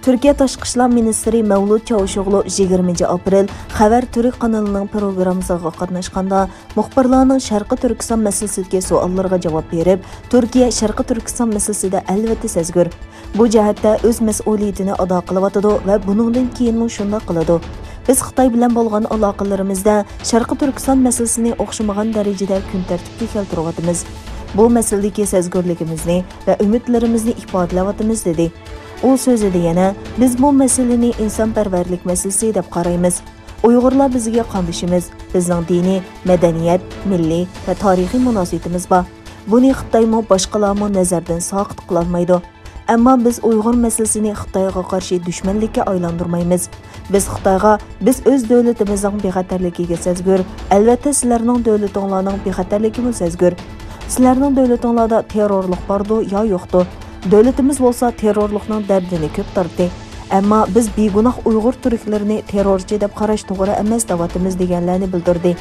Türkiye Tashqi ishlar ministri Mavlud Çavuşoğlu 20 aprel Xabar Türk kanalının programmasıga qatnaşqanda muxbirlarning Sharqi Turkiston masalasidagi savollariga javob berib, Turkiya Sharqi Turkiston masalasida albatta sezgur. Bu jihatda o'z mas'uliyatini ado qilyotidi va buningdan keyin shunday qiladi. Biz Xitoy bilan bo'lgan aloqalarimizda Sharqi Turkiston masalasini o'xshamagan darajada kun tartibga keltiryapmiz. Bu masaladagi sezgurligimizni va umidlarimizni ifodalayapmiz dedi. U so'zida yana biz bu masalani insonparvarlik masalasi deb qaraymiz. Uyg'urlar bizga qamishimiz, bizning diniy, madaniyat, milliy va tarixiy munosabatimiz bor. Buni Xitoymi boshqalarmi nazardan soqit qila olmaydi. Ammo biz Uyg'ur masalasini Xitoyga qarshi dushmanlikka aylantirmaymiz. Biz Xitoyga biz o'z davlatimizning bexatarligiga sezgur, albatta sizlarning davlatinglarning bexatarligini sezgur. Sizlarning davlatinglarda terrorlik bordi yo yo'qdi. Davlatimiz bo'lsa terrorlikning dardini ko'p tortdi. Ammo biz begunoh Uyg'ur turklarini terrorchi deb qarash to'g'ri emas devatimiz deganlarni bildirdi.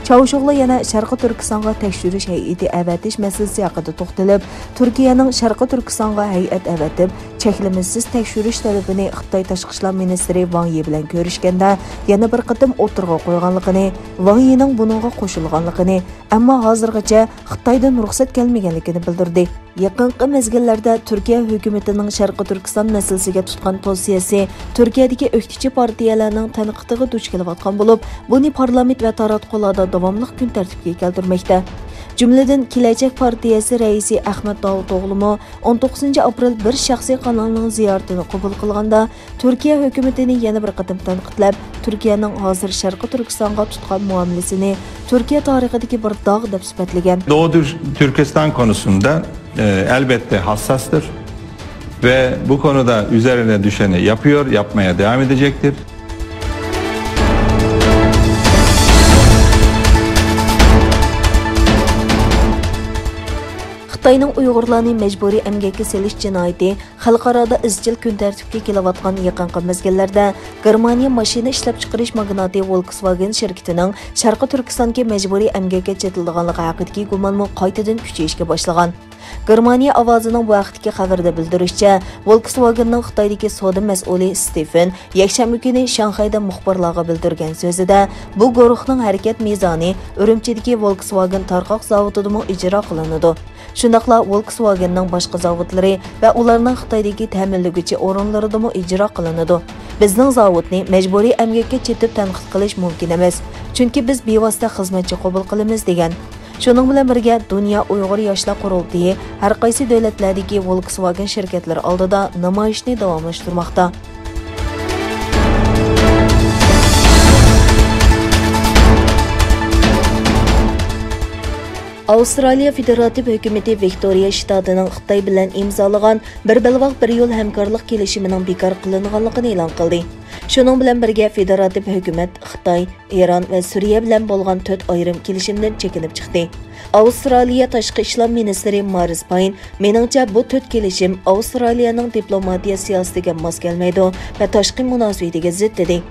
Çavuşoğlu yana Sharqi Turkistonga tekshirish hay'ati avatish masalasi haqida to'xtalib, Turkiyaning Sharqi Turkistonga hay'at avatib, cheklimsiz tekshirish talabini Xitoy Tashqi ishlar ministri Wang Yi bilan ko'rishganda yana bir qatim o'tirg'a qo'yganligini, Wang Yining buningga qo'shilganligini, ammo hozirgacha Xitoydan ruxsat kelmaganligini bildirdi. Yaqinqi mezgillarda Turkiya hukumatining Sharqi Turkiston masalasiga tutgan pozitsiyasi Turkiyadagi o'qituvchi partiyalarning tanqidiga duch kelayotgan bo'lib, buni parlament va taratqularda davomli kun tartibga keltirmoqda. Jumladan Kelajak partiyasi raisi Ahmad Davutoğlu 19 aprel bir shaxsiy kanalning ziyoratini qabul qilganda Turkiya hukumatini yana bir qatim tanqidlab, Turkiyaning hozir Sharqi Turkistonga tutgan muomalasini Turkiya tarixidagi bir dog' deb sifatlagan. Doğu Türkistan konusunda elbette hassastır ve bu konuda üzerine düşeni yapıyor, yapmaya devam edecektir. Xitoyning Uyg'urlarni majburiy emgakka selish jinoyati xalqaroda izchil kun tartibga kelayotgan yaqinqi mezgillarda Germaniya mashina ishlab chiqarish magnati Volkswagen shirkatining Sharqi Turkistonga majburiy emgakka chetilganligi haqidagi gumonmi qaytadan kuchayishga boshlagan. Germaniya ovozining bu vaqtdagi xabarda bildirishicha, Volkswagenning Xitoydagi savdo mas'uli Stefan yakshanba kuni Shanxayda muxbirlarga bildirgan so'zida, bu guruhning harakat mezoni Urumchidagi Volkswagen tarqoq zavodida ijro qilinadi. Shundaqla Volkswagenning boshqa zavodlari va ularning Xitoydagi ta'minlovchi o'rinlarida ijro qilinadi. Bizning zavodni majburiy emgakka chetib tanqid qilish mumkin emas, chunki biz bevosita xizmatchi qabul qilamiz degan. Shuning bilan birga Dunyo Uyg'ur yoshlar qurultiyi har qaysi davlatlardagi Volkswagen shirkatlari oldida namoyishni davomlashtirmoqda. Avstraliya Federativ Hökuməti Viktoriya ştatının Xitoy bilan imzalagan bir balvoq bir yo'l hamkorlik kelishimining bekor qilinganligini e'lon qildi. Shuning bilan birga Federativ Hökumət Xitoy, Eron va Suriya bilan bo'lgan 4 ayrim kelishimdan chekinib chiqdi. Avstraliya Tashqi ishlar ministri Maris Payne, meningcha bu 4 kelishim Avstraliyaning diplomatiya siyosatiga mos kelmaydi va tashqi munosabatiga zid dedi.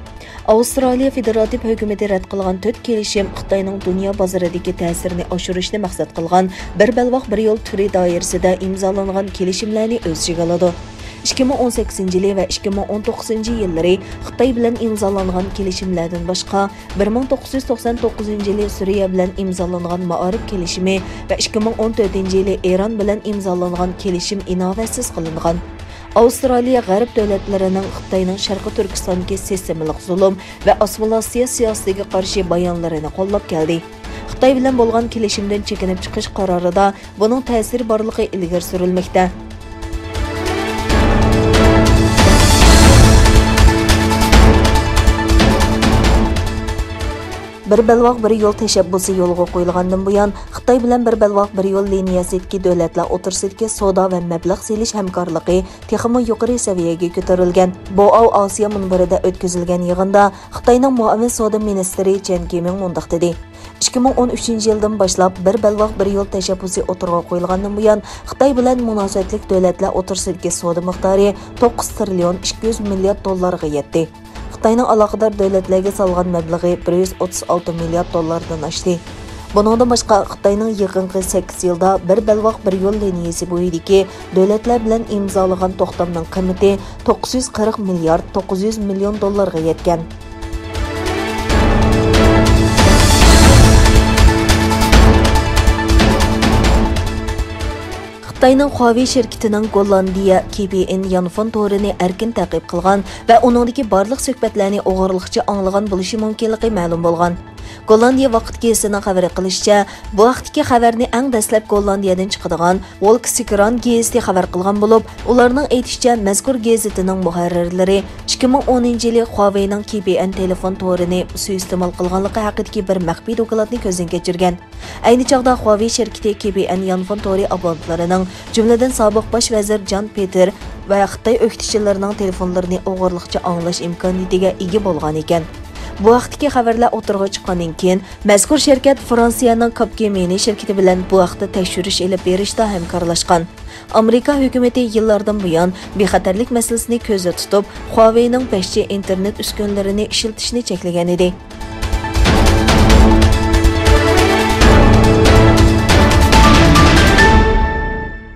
Avstraliya Federativ Hökuməti rad qilgan 4 kelishim Xitoyning dunyo bozoridagi ta'sirini oshirishni maqsad qilgan bir balvoq bir yo'l turi doirasida imzolangan kelishimlarni o'z ichiga oladi. 2018 va 2019 yillari Xitoy bilan imzolangan kelishimlardan boshqa 1999 yili Suriya bilan imzolangan Ma'arif kelishimi va 2014 yili Eron bilan imzolangan kelishim inovatsiz qilingan. Avstraliya g'arb davlatlarining Xitoyning Sharqi Turkistondagi sistemalik zulm va assimilyatsiya siyosatiga qarshi bayonlarini qo'llab keldi. Xitoy bilan bo'lgan kelishimdan chekinib chiqish qarorida buning ta'siri borligi ilgari surilmoqda. Bir balvoq bir yo'l tashabbusi yo'lga qo'yilgandan buyon Xitoy bilan bir balvoq bir yo'l liniyasidagi davlatlar o'rtasidagi savdo va mablag' selish hamkorligi texmo yuqori saviyaga ko'tarilgan. Boao Osiyo munbarida o'tkazilgan yig'inda Xitoyning muavin savdo ministri Chen Qiming mundaq dedi. 2013 yildan boshlab bir balvoq bir yo'l tashabbusi o'tirg'a qo'yilgandan buyon Xitoy bilan munosabatli davlatlar o'rtasidagi savdo miqdori 9 trillion 200 milliard dollarga yetdi. Xitoyning aloqador davlatlarga solgan mablag'i 136 milliard dollardan oshdi. Buningdan boshqa Xitoyning yaqinqi 8 yilda bir balvoq bir yo'l liniyasi bo'yidagi davlatlar bilan imzolagan to'xtamning qiymati 940 milliard 900 million dollarga yetgan. Xitoyning Huawei şirketining Gollandiya KPN yanfon torini erkin ta'qib qilgan va uningdagi barliq suhbatlarni o'g'irlikcha anglagan bo'lishi mumkinligi ma'lum bo'lgan. Gollandiya vaqt gezitining xabar qilishicha, bu vaqtdagi xabarni eng dastlab Gollandiyadan chiqadigan Volkswagen geziti xabar qilgan bo'lib, ularning aytishicha, mazkur gezitining muharrirlari 2010-yili Huawei'ning KPN telefon torini suiiste'mol qilganligi haqidagi bir maxfiy dokladni ko'zdan kechirgan. Ayni chog'da Huawei şirketi KPN yanfon tori abonentlarining, jumladan sobiq bosh vazir Jan Peter va Xitoy o'qituvchilarining telefonlarini o'g'irlikcha anglash imkoniyatiga ega bo'lgan ekan. Bu vaqtdagi xabarlar o'tirg'a chiqqandan keyin mazkur shirkat Fransiyaning Capgemini shirkati bilan bu vaqtda tekshirish olib berishda hamkorlashgan. Amerika hukumati yillardan buyon bexatarlik masalasini ko'zda tutib, Huawei'ning 5G internet uskunalarini ishlatishni cheklagan edi.